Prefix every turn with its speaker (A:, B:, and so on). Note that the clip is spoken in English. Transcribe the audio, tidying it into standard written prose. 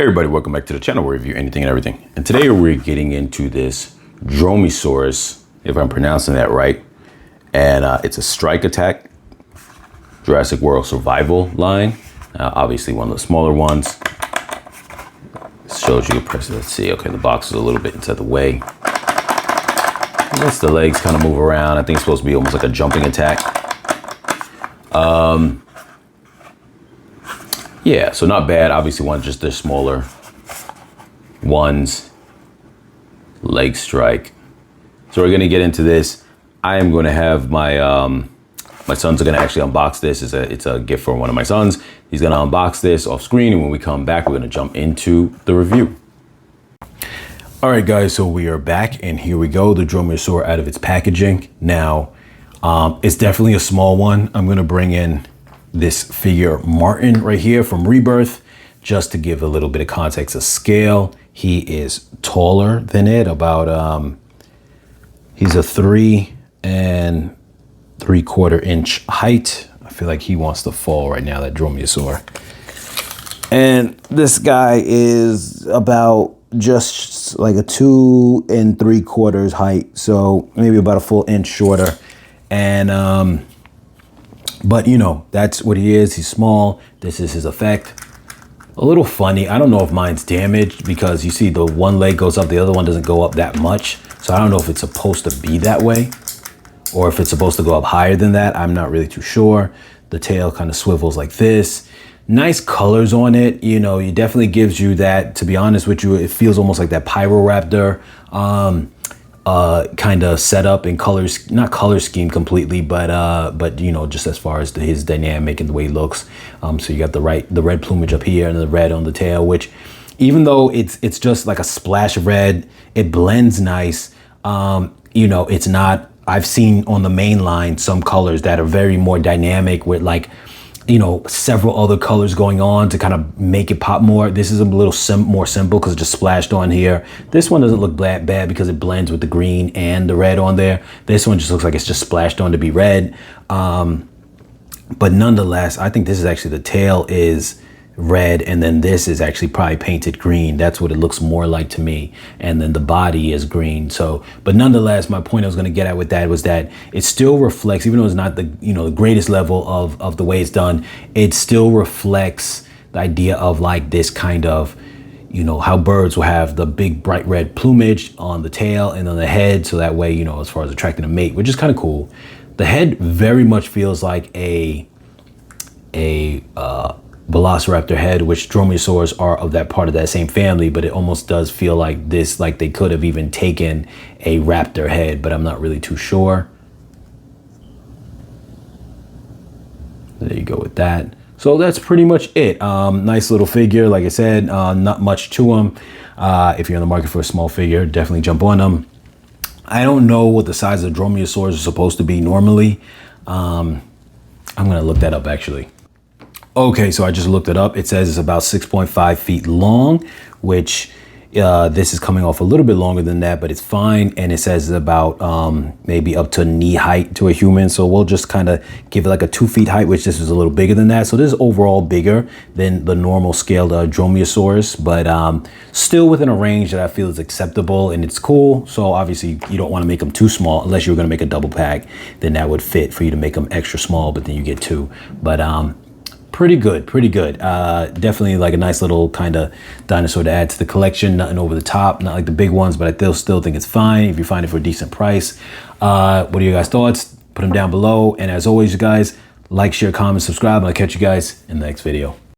A: Hey everybody, welcome back to the channel where we review anything and everything. And today we're getting into this Dromaeosaurus, if I'm pronouncing that right. And it's a strike attack, Jurassic World survival line. Obviously one of the smaller ones. It shows you, let's see, okay, the box is a little bit inside the way. Once the legs kind of move around, I think it's supposed to be almost like a jumping attack. Yeah, so not bad. Obviously, one just the smaller ones, leg strike. So we're gonna get into this. I am going to have my my sons are gonna actually unbox this. It's a gift for one of my sons. He's gonna unbox this off screen, and when we come back, we're gonna jump into the review. All right, guys. So we are back, and here we go. The Dromaeosaurus out of its packaging. Now, it's definitely a small one. I'm gonna bring in this figure Martin right here from Rebirth, just to give a little bit of context of scale. He is taller than it, about he's a 3 3/4 inch height. I feel like he wants to fall right now, that Dromaeosaurus. And this guy is about just like a 2 3/4 height, so maybe about a full inch shorter. And but you know, that's what he is. He's small. This is his effect. A little funny. I don't know if mine's damaged because you see the one leg goes up, the other one doesn't go up that much. So I don't know if it's supposed to be that way or if it's supposed to go up higher than that. I'm not really too sure. The tail kind of swivels like this. Nice colors on it. You know, it definitely gives you that, to be honest with you, it feels almost like that Pyroraptor kind of setup and colors, not color scheme completely, but you know, just as far as his dynamic and the way he looks. So you got the red plumage up here and the red on the tail, which even though it's just like a splash of red, it blends nice. You know, it's not, I've seen on the main line some colors that are very more dynamic with, like, you know, several other colors going on to kind of make it pop more. This is a little more simple because it just splashed on here. This one doesn't look bad because it blends with the green and the red on there. This one just looks like it's just splashed on to be red. But nonetheless, I think this is actually, the tail is red, and then this is actually probably painted green. That's what it looks more like to me. And then the body is green. So, but nonetheless, my point I was going to get at with that was that it still reflects, even though it's not the, you know, the greatest level of the way it's done, it still reflects the idea of like this kind of, you know, how birds will have the big bright red plumage on the tail and on the head. So that way, you know, as far as attracting a mate, which is kind of cool. The head very much feels like a Velociraptor head, which Dromaeosaurs are of that part of that same family, but it almost does feel like this, like they could have even taken a raptor head, but I'm not really too sure. There you go with that. So that's pretty much it. Nice little figure. Like I said, not much to him. If you're in the market for a small figure, definitely jump on them. I don't know what the size of Dromaeosaurs is supposed to be normally. I'm gonna look that up actually. Okay, so I just looked it up. It says it's about 6.5 feet long, which this is coming off a little bit longer than that, but it's fine. And it says it's about maybe up to knee height to a human. So we'll just kind of give it like a 2 feet height, which this is a little bigger than that. So this is overall bigger than the normal scaled Dromaeosaurus, but still within a range that I feel is acceptable and it's cool. So obviously you don't want to make them too small unless you're going to make a double pack. Then that would fit for you to make them extra small, but then you get 2. But pretty good. Definitely like a nice little kind of dinosaur to add to the collection. Nothing over the top, not like the big ones, but I still think it's fine if you find it for a decent price. What are your guys' thoughts? Put them down below. And as always, you guys, like, share, comment, subscribe, and I'll catch you guys in the next video.